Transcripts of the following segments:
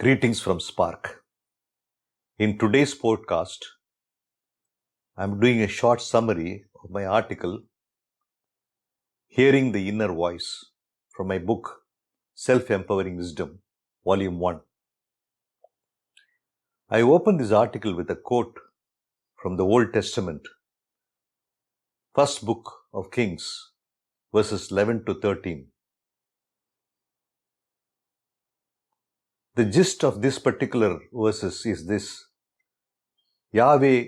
Greetings from Spark. In today's podcast, I'm doing a short summary of my article, Hearing the Inner Voice, from my book, Self-Empowering Wisdom, Volume 1. I opened this article with a quote from the Old Testament, first book of Kings, verses 11 to 13. The gist of this particular verses is this: Yahweh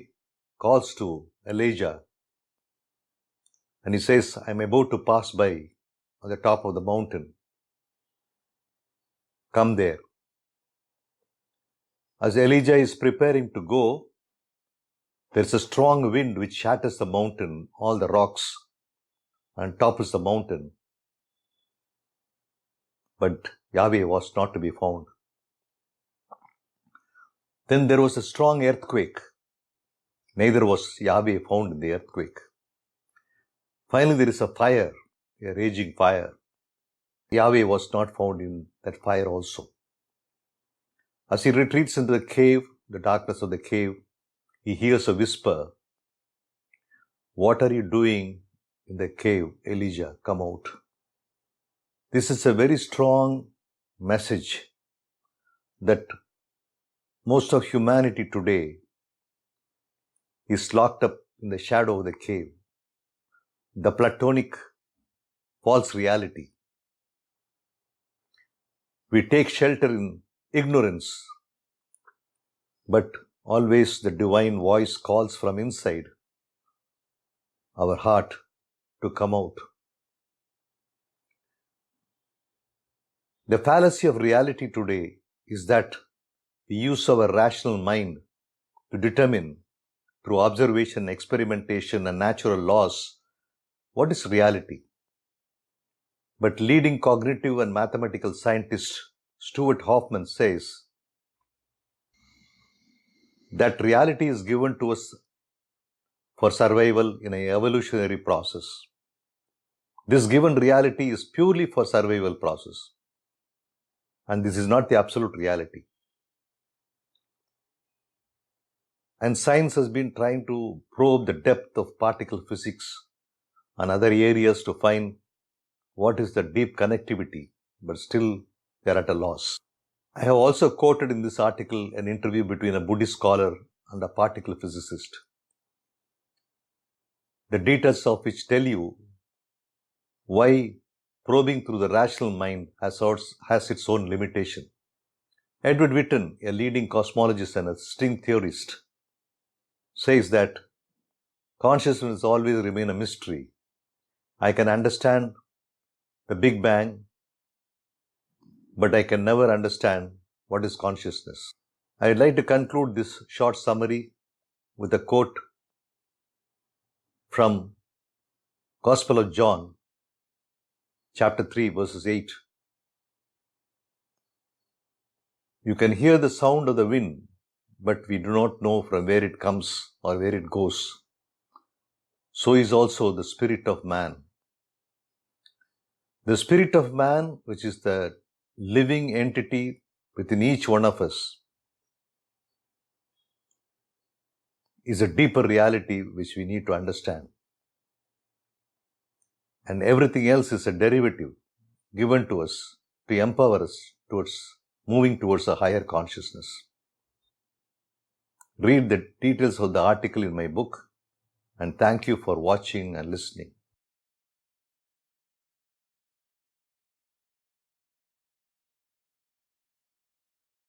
calls to Elijah and he says, I'm about to pass by on the top of the mountain. Come there. As Elijah is preparing to go, there's a strong wind which shatters the mountain, all the rocks, and topples the mountain. But Yahweh was not to be found. Then there was a strong earthquake. Neither was Yahweh found in the earthquake. Finally, there is a fire, a raging fire. Yahweh was not found in that fire also. As he retreats into the cave, the darkness of the cave, he hears a whisper. What are you doing in the cave, Elijah? Come out. This is a very strong message that most of humanity today is locked up in the shadow of the cave. The Platonic false reality. We take shelter in ignorance, but always the divine voice calls from inside our heart to come out. The fallacy of reality today is that we use our rational mind to determine through observation, experimentation, and natural laws what is reality. But leading cognitive and mathematical scientist Stuart Hoffman says that reality is given to us for survival in an evolutionary process. This given reality is purely for survival process. And this is not the absolute reality. And science has been trying to probe the depth of particle physics and other areas to find what is the deep connectivity, but still they are at a loss. I have also quoted in this article an interview between a Buddhist scholar and a particle physicist, the details of which tell you why probing through the rational mind has its own limitation. Edward Witten, a leading cosmologist and a string theorist, says that consciousness always remains a mystery. I can understand the Big Bang, but I can never understand what is consciousness. I'd like to conclude this short summary with a quote from Gospel of John, chapter 3, verses 8. You can hear the sound of the wind, but we do not know from where it comes or where it goes. So is also the spirit of man. The spirit of man, which is the living entity within each one of us, is a deeper reality which we need to understand. And everything else is a derivative given to us to empower us towards moving towards a higher consciousness. Read the details of the article in my book, and thank you for watching and listening.